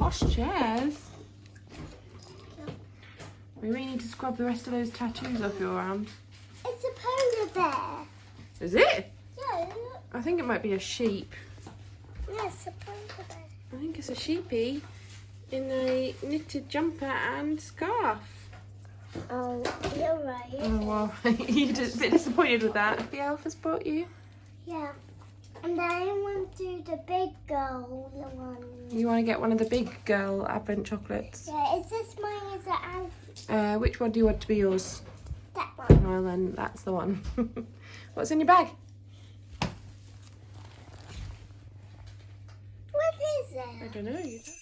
wash chairs. We may need to scrub the rest of those tattoos off your arms. It's a polar bear. Is it? Yeah. I think it might be a sheep. Yes, a polar bear. I think it's a sheepy in a knitted jumper and scarf. Oh, you're right. Oh well, you're just a bit disappointed with that. The elf has brought you. Yeah. And then I want to do the big girl one. You want to get one of the big girl advent chocolates? Yeah, is this mine? Is it Alf? Which one do you want to be yours? That one. Well then, that's the one. What's in your bag? What is it? I don't know. You don't.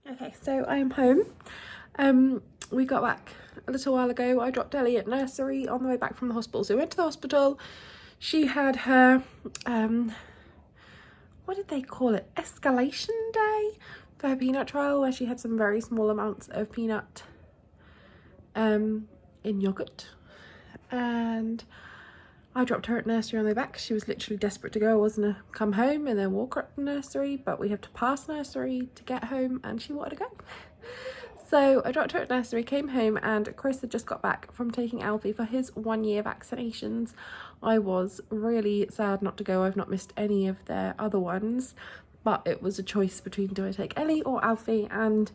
Okay, so I am home. We got back a little while ago. I dropped Ellie at nursery on the way back from the hospital. So we went to the hospital. She had her, what did they call it? Escalation day for her peanut trial, where she had some very small amounts of peanut in yogurt. And I dropped her at nursery on the way back. She was literally desperate to go. I was going to come home and then walk her up to nursery, but we have to pass nursery to get home and she wanted to go. So I dropped her at nursery, came home, and Chris had just got back from taking Alfie for his 1-year vaccinations. I was really sad not to go. I've not missed any of their other ones, but it was a choice between do I take Ellie or Alfie, and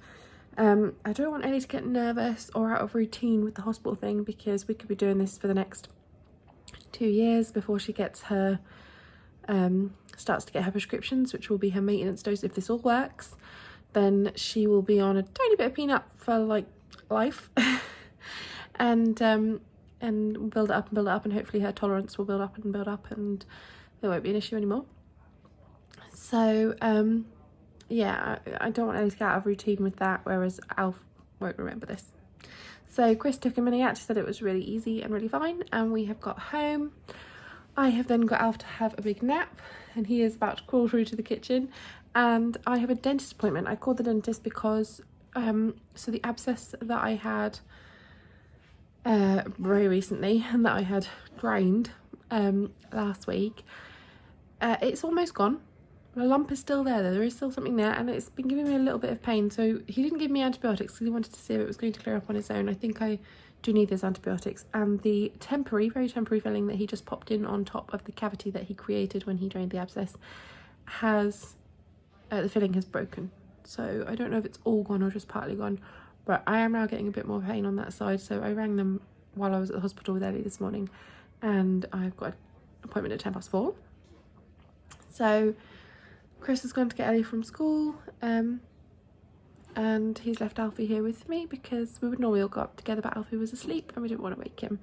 I don't want Ellie to get nervous or out of routine with the hospital thing, because we could be doing this for the next 2 years before she gets her starts to get her prescriptions, which will be her maintenance dose. If this all works, then she will be on a tiny bit of peanut for like life. and build it up and build it up, and hopefully her tolerance will build up and build up, and there won't be an issue anymore. So yeah, I don't want Ellie to get out of routine with that, whereas Alf won't remember this. So Chris took him, and he actually said it was really easy and really fine, and we have got home. I have then got Alf to have a big nap, and he is about to crawl through to the kitchen, and I have a dentist appointment. I called the dentist because so the abscess that I had very recently and that I had drained last week, it's almost gone. The lump is still there though. There is still something there, and it's been giving me a little bit of pain. So he didn't give me antibiotics because he wanted to see if it was going to clear up on its own. I think I do need those antibiotics. And the temporary, very temporary filling that he just popped in on top of the cavity that he created when he drained the abscess has, the filling has broken. So I don't know if it's all gone or just partly gone, but I am now getting a bit more pain on that side. So I rang them while I was at the hospital with Ellie this morning, and I've got an appointment at 4:10. So Chris has gone to get Ellie from school, and he's left Alfie here with me because we would normally all go up together, but Alfie was asleep and we didn't want to wake him,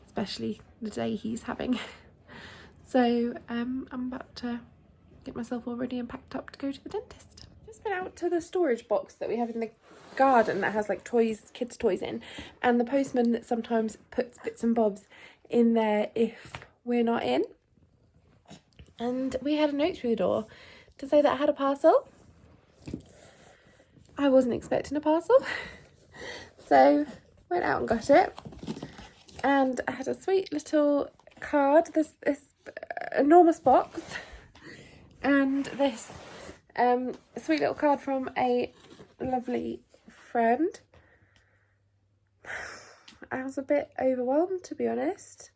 especially the day he's having. So I'm about to get myself all ready and packed up to go to the dentist. Just been out to the storage box that we have in the garden that has like toys, kids' toys in, and the postman sometimes puts bits and bobs in there if we're not in. And we had a note through the door to say that I had a parcel. I wasn't expecting a parcel, so went out and got it, and I had a sweet little card, this enormous box, and this sweet little card from a lovely friend. I was a bit overwhelmed, to be honest,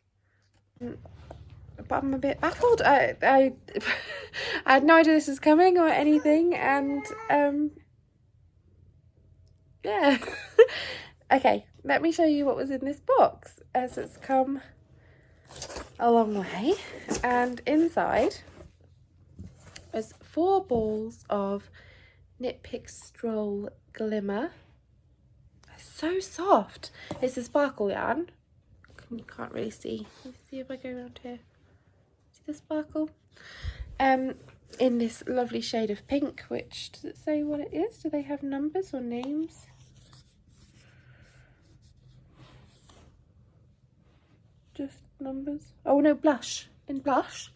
but I'm a bit baffled. I had no idea this was coming or anything, and yeah. Okay, let me show you what was in this box, as it's come a long way. And inside there's 4 balls of Knit Pick Stroll Glimmer. So soft. It's a sparkle yarn. You can't really see. Let me see if I go around here. See the sparkle? in this lovely shade of pink, which, does it say what it is? Do they have numbers or names? Just numbers. Oh no, blush. In blush.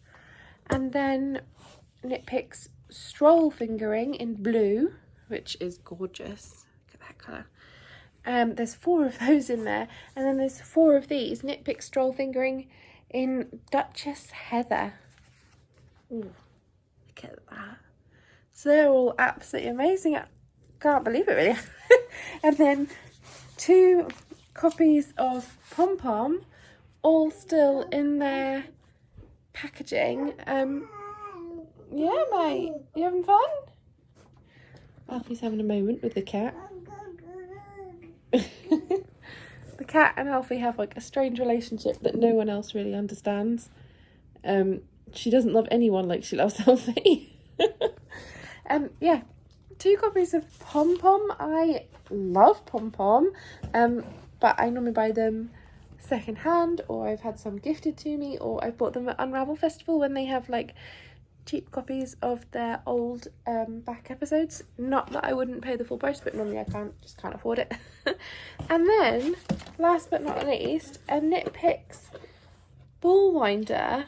And then Nitpick's Stroll Fingering in blue, which is gorgeous. Look at that colour. There's 4 of those in there. And then there's 4 of these. Nitpick Stroll Fingering in Duchess Heather. Ooh, look at that. So they're all absolutely amazing. I can't believe it, really. And then 2 copies of Pom Pom, all still in their packaging. Yeah, mate, you having fun? Alfie's having a moment with the cat. The cat and Alfie have like a strange relationship that no one else really understands. She doesn't love anyone like she loves Alfie. Yeah, 2 copies of Pom Pom. I love Pom Pom, but I normally buy them second hand, or I've had some gifted to me, or I've bought them at Unravel Festival when they have like cheap copies of their old back episodes. Not that I wouldn't pay the full price, but normally I just can't afford it. And then last but not least, a Nitpick's Ball Winder,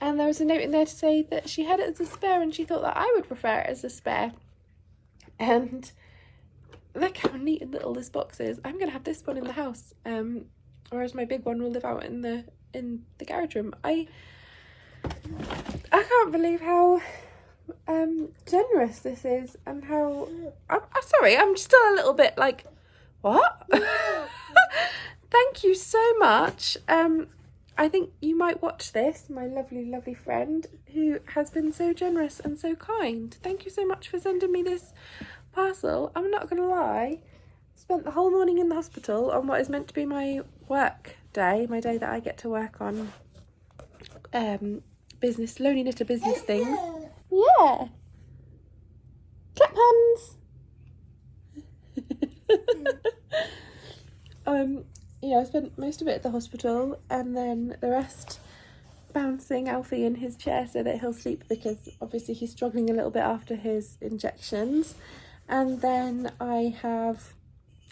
and there was a note in there to say that she had it as a spare and she thought that I would prefer it as a spare. And look how neat and little this box is. I'm gonna have this one in the house, whereas my big one will live out in the garage room. I can't believe how generous this is, and how I'm sorry, I'm still a little bit like, what? Thank you so much. I think you might watch this, my lovely friend who has been so generous and so kind. Thank you so much for sending me this parcel. I'm not gonna lie, spent the whole morning in the hospital on what is meant to be my work day, my day that I get to work on business, Lonely Knitter business things. Yeah. Clap hands. Yeah, I spent most of it at the hospital, and then the rest bouncing Alfie in his chair so that he'll sleep, because obviously he's struggling a little bit after his injections. And then I'm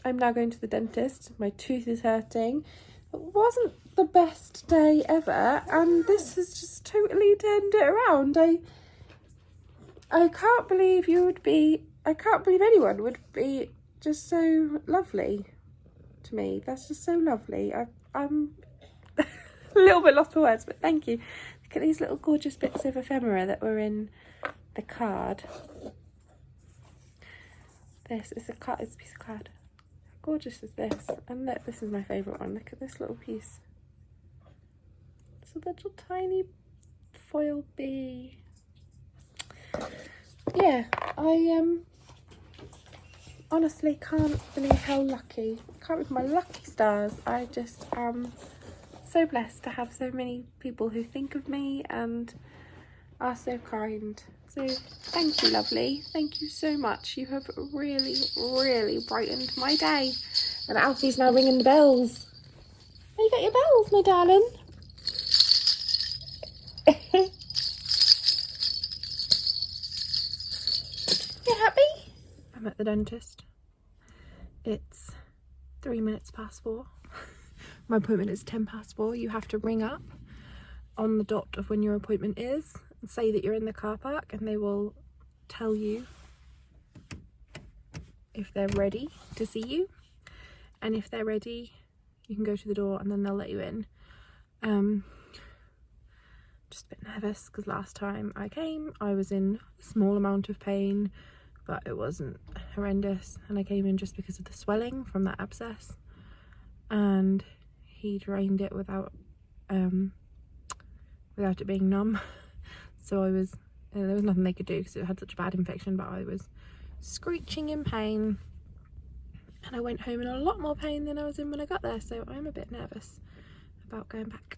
now going to the dentist. My tooth is hurting. It wasn't the best day ever, and this has just totally turned it around. I can't believe I can't believe anyone would be just so lovely to me. That's just so lovely. I'm a little bit lost for words, but thank you. Look at these little gorgeous bits of ephemera that were in the card. This is a piece of card. How gorgeous is this? And look, this is my favourite one. Look at this little piece. It's a little tiny foil bee. Yeah, I honestly can't believe how lucky. Can't believe my lucky stars. I just am so blessed to have so many people who think of me and are so kind. So thank you, lovely. Thank you so much. You have really brightened my day. And Alfie's now ringing the bells. Oh, you got your bells, my darling. You happy? I'm at the dentist. It's 3 minutes past 4. My appointment is 10 past 4. You have to ring up on the dot of when your appointment is and say that you're in the car park, and they will tell you if they're ready to see you. And if they're ready, you can go to the door and then they'll let you in. Just a bit nervous because last time I came I was in a small amount of pain, but it wasn't horrendous, and I came in just because of the swelling from that abscess, and he drained it without it being numb. So there was nothing they could do because it had such a bad infection, but I was screeching in pain, and I went home in a lot more pain than I was in when I got there, so I'm a bit nervous about going back.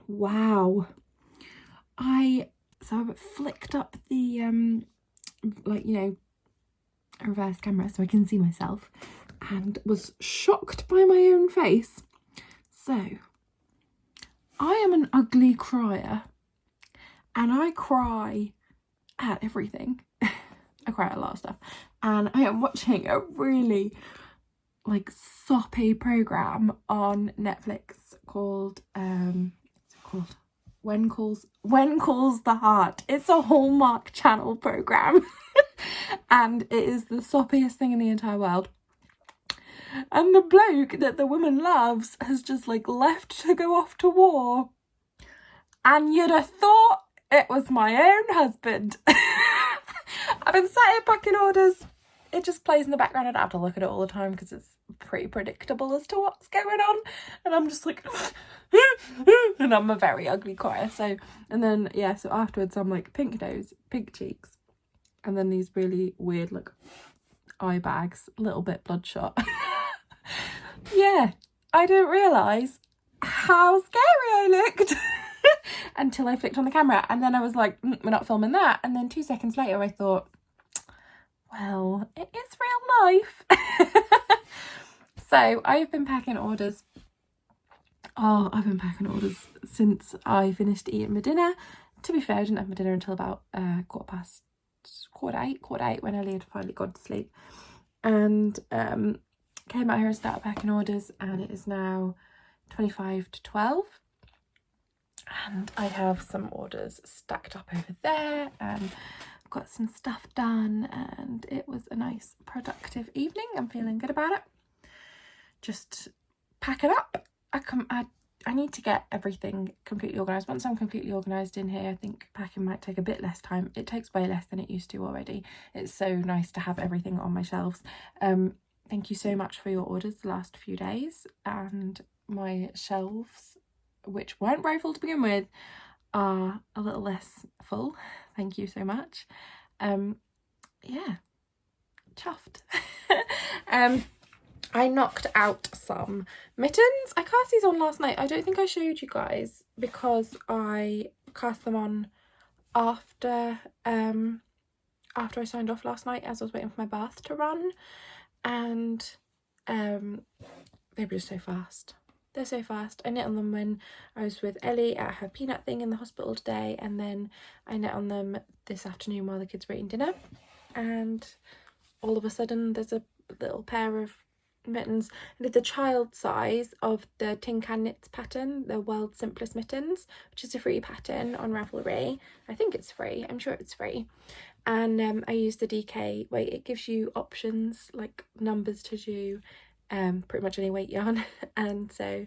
wow. I flicked up the like, you know, reverse camera so I can see myself, and was shocked by my own face. So I am an ugly crier, and I cry at everything. I cry at a lot of stuff, and I am watching a really like soppy program on Netflix called When Calls the Heart. It's a Hallmark Channel program. And it is the soppiest thing in the entire world. And the bloke that the woman loves has just like left to go off to war. And you'd have thought it was my own husband. I've been sat here packing orders. It just plays in the background. I don't have to look at it all the time because it's pretty predictable as to what's going on. And I'm just like, and I'm a very ugly crier. So, and then, yeah, so afterwards I'm like pink nose, pink cheeks. And then these really weird, like, eye bags, a little bit bloodshot. Yeah, I didn't realise how scary I looked until I flicked on the camera. And then I was like, we're not filming that. And then 2 seconds later, I thought, well, it is real life. So I've been packing orders. Oh, I've been packing orders since I finished eating my dinner. To be fair, I didn't have my dinner until about quarter eight when Ellie had finally gone to sleep, and came out here and started packing orders, and it is now 25 to 12, and I have some orders stacked up over there, and got some stuff done, and it was a nice productive evening. I'm feeling good about it. Just packing up. I need to get everything completely organised. Once I'm completely organised in here, I think packing might take a bit less time. It takes way less than it used to already. It's so nice to have everything on my shelves. Thank you so much for your orders the last few days, and my shelves, which weren't very full to begin with, are a little less full. Thank you so much. Yeah, chuffed. I knocked out some mittens. I cast these on last night. I don't think I showed you guys because I cast them on after I signed off last night as I was waiting for my bath to run, and they were just so fast. They're so fast. I knit on them when I was with Ellie at her peanut thing in the hospital today, and then I knit on them this afternoon while the kids were eating dinner, and all of a sudden there's a little pair of mittens. I did the child size of the Tin Can Knits pattern, the World's Simplest Mittens, which is a free pattern on Ravelry. I think it's free. I'm sure it's free. And I used the DK weight. It gives you options like numbers to do pretty much any weight yarn. And so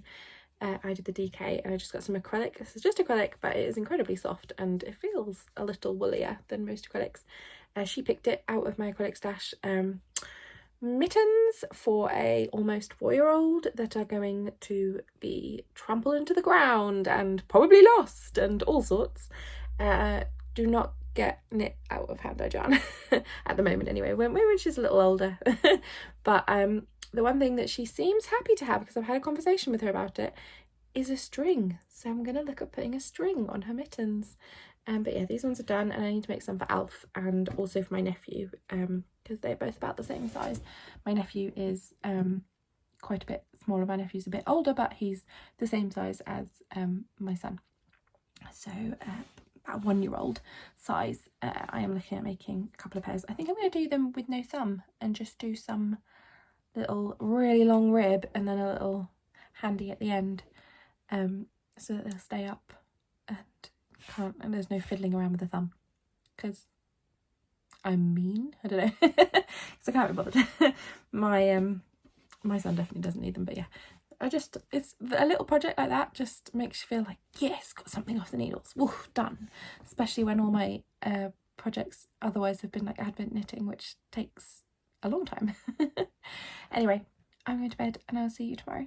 I did the DK, and I just got some acrylic. This is just acrylic, but it is incredibly soft and it feels a little woollier than most acrylics. She picked it out of my acrylic stash. Mittens for a almost 4-year-old that are going to be trampled into the ground and probably lost and all sorts. Do not get knit out of hand dye yarn at the moment anyway, when she's a little older. But the one thing that she seems happy to have, because I've had a conversation with her about it, is a string. So I'm going to look at putting a string on her mittens. But yeah, these ones are done, and I need to make some for Alf and also for my nephew, because they're both about the same size. My nephew is quite a bit smaller. My nephew's a bit older, but he's the same size as my son. So about 1-year-old size. I am looking at making a couple of pairs. I think I'm going to do them with no thumb and just do some little really long rib and then a little handy at the end, so that they'll stay up and there's no fiddling around with the thumb, because I'm mean. I don't know. Because I can't be bothered. My son definitely doesn't need them, but yeah, it's a little project like that just makes you feel like, yes, got something off the needles. Woof, done. Especially when all my projects otherwise have been like advent knitting, which takes a long time. Anyway, I'm going to bed and I'll see you tomorrow.